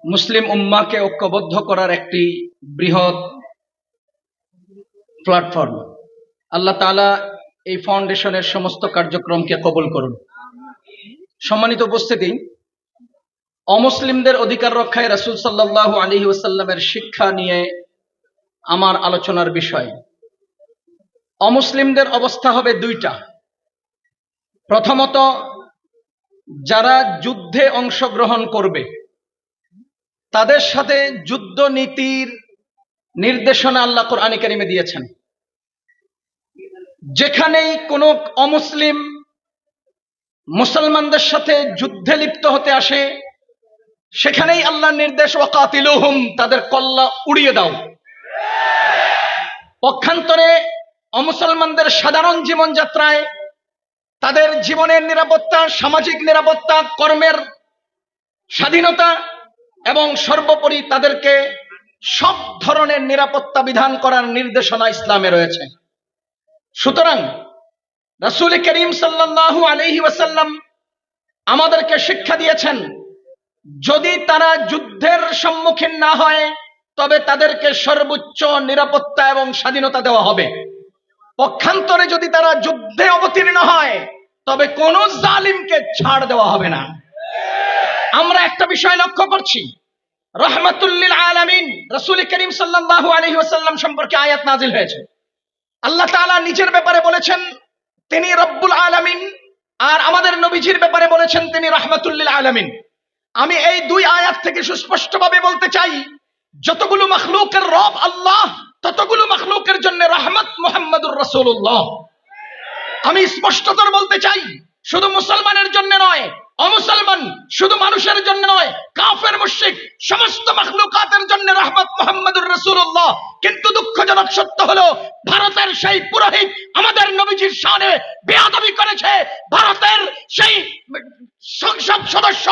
মুসলিম উম্মাহকে ঐক্যবদ্ধ করার একটি বৃহৎ প্ল্যাটফর্ম। আল্লাহ তাআলা এই ফাউন্ডেশনের সমস্ত কার্যক্রমকে কবুল করুন। সম্মানিত উপস্থিতি, অমুসলিমদের অধিকার রক্ষায় রাসূল সাল্লাল্লাহু আলাইহি ওয়াসাল্লামের শিক্ষা নিয়ে আমার আলোচনার বিষয়। অমুসলিমদের অবস্থা হবে দুইটা। প্রথমত, যারা যুদ্ধে অংশগ্রহণ করবে তাদের সাথে যুদ্ধ নীতির নির্দেশনা আল্লাহ কোরআনে কারিমে দিয়েছেন। যেখানেই কোনো অমুসলিম মুসলমানদের সাথে যুদ্ধে লিপ্ত হতে আসে, সেখানেই আল্লাহর নির্দেশ, ওয়াকাতিলুহুম, তাদের কল্লা উড়িয়ে দাও। পক্ষান্তরে অমুসলমানদের সাধারণ জীবনযাত্রায় তাদের জীবনের নিরাপত্তা, সামাজিক নিরাপত্তা, কর্মের স্বাধীনতা এবং সর্বোপরি তাদেরকে সব ধরনের নিরাপত্তা বিধান করার নির্দেশনা ইসলামে রয়েছে। সুতরাং রাসূল করিম সাল্লাল্লাহু আলাইহি ওয়াসাল্লাম আমাদেরকে শিক্ষা দিয়েছেন, যদি তারা যুদ্ধের সম্মুখীন না হয় তবে তাদেরকে সর্বোচ্চ নিরাপত্তা এবং স্বাধীনতা দেওয়া হবে। পক্ষান্তরে যদি তারা যুদ্ধে অবতীর্ণ হয় তবে কোন জালিমকে ছাড় দেওয়া হবে না। আমরা একটা বিষয় লক্ষ্য করছি, রাহমাতুল লিল আলামিন রাসূল করিম সাল্লাল্লাহু আলাইহি ওয়াসাল্লাম সম্পর্কে আয়াত নাযিল হয়েছে। আল্লাহ তাআলা নিজের ব্যাপারে বলেছেন তিনি রব্বুল আলামিন, আর আমাদের নবীজির ব্যাপারে বলেছেন তিনি রাহমাতুল লিল আলামিন। আমি এই দুই আয়াত থেকে সুস্পষ্টভাবে বলতে চাই, যতগুলো মাখলুকের রব আল্লাহ, ততগুলো মাখলুকের জন্য রাহমাত মুহাম্মাদুর রাসূলুল্লাহ। আমি স্পষ্টতর বলতে চাই, শুধু মুসলমানের জন্য নয়, অমুসলমান, শুধু মানুষের জন্য নয়, কাফের মুশরিক সমস্ত মাখলুকাতের জন্য রাহমাত মুহাম্মাদুর রাসূলুল্লাহ। কিন্তু দুঃখজনক সত্য হলো, ভারতের সেই পুরোহিত আমাদের নবীজির শানে বেয়াদবি করেছে। ভারতের সেই সংসদ সদস্য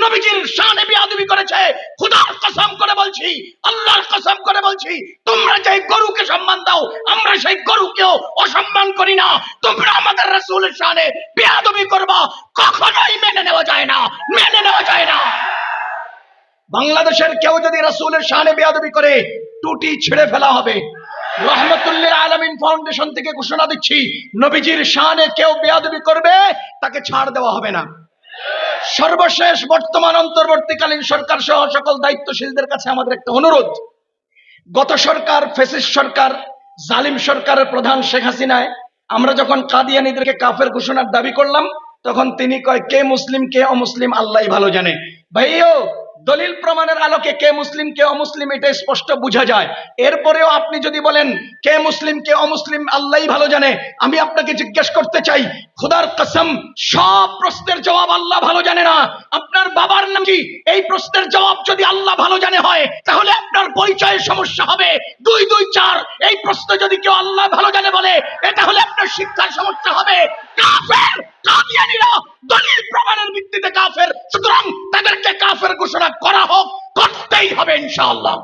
নবীজির শানে বেয়াদবি করেছে। খোদার কসম করে বলছি, আল্লাহর কসম করে বলছি, তোমরা যে গরুকে সম্মান দাও, আমরা সেই গরুকেও অসম্মান করি না। তোমরা আমাদের রাসূলের শানে বেয়াদবি করবা, কখনোই মেনে নেওয়া যায় না, মেনে নেওয়া যায় না। বাংলাদেশের কেউ যদি রাসূলের শানে বেয়াদবি করে, টুটি ছিঁড়ে ফেলা হবে। রাহমাতুল লিল আলামিন ফাউন্ডেশন থেকে ঘোষণা দিচ্ছি, নবীজির শানে কেউ বেয়াদবি করবে তাকে ছাড় দেওয়া হবে না। সর্বশেষ বর্তমান অন্তর্বর্তীকালীন সরকার সহ সকল দায়িত্বশীলদের কাছে আমাদের একটা অনুরোধ। গত সরকার, ফ্যাসিস্ট সরকার, জালিম সরকারের প্রধান শেখ হাসিনায় আমরা যখন কাদিয়ানীদেরকে কাফের ঘোষণার দাবি করলাম, তখন তিনি কয় কে মুসলিম কে অমুসলিম আল্লাহই ভালো জানে। ভাইও, দলিল প্রমাণের আলোকে কে মুসলিম কে অমুসলিম এটা স্পষ্ট বোঝা যায়। এরপরেও আপনি যদি বলেন কে মুসলিম কে অমুসলিম আল্লাহই ভালো জানে, আমি আপনাকে জিজ্ঞেস করতে চাই, খোদার কসম, সব প্রশ্নের জবাব আল্লাহ ভালো জানে না। আপনার বাবার নাম কি? এই প্রশ্নের জবাব যদি আল্লাহ ভালো জানে হয়, তাহলে আপনার পরিচয়ের সমস্যা হবে। 2 2 4 এই প্রশ্ন যদি কেউ আল্লাহ ভালো জানে বলে, এটা হলে আপনার শিক্ষার সমস্যা হবে। কাফের কাদিয়ানীরা দলিল প্রমাণের ভিত্তিতে কাফের, সুতরাং তাদেরকে কাফের ঘোষণা করা হোক, করতেই হবে ইনশাআল্লাহ।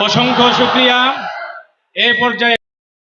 অসংখ্য শুকরিয়া। এ পর্যায়ে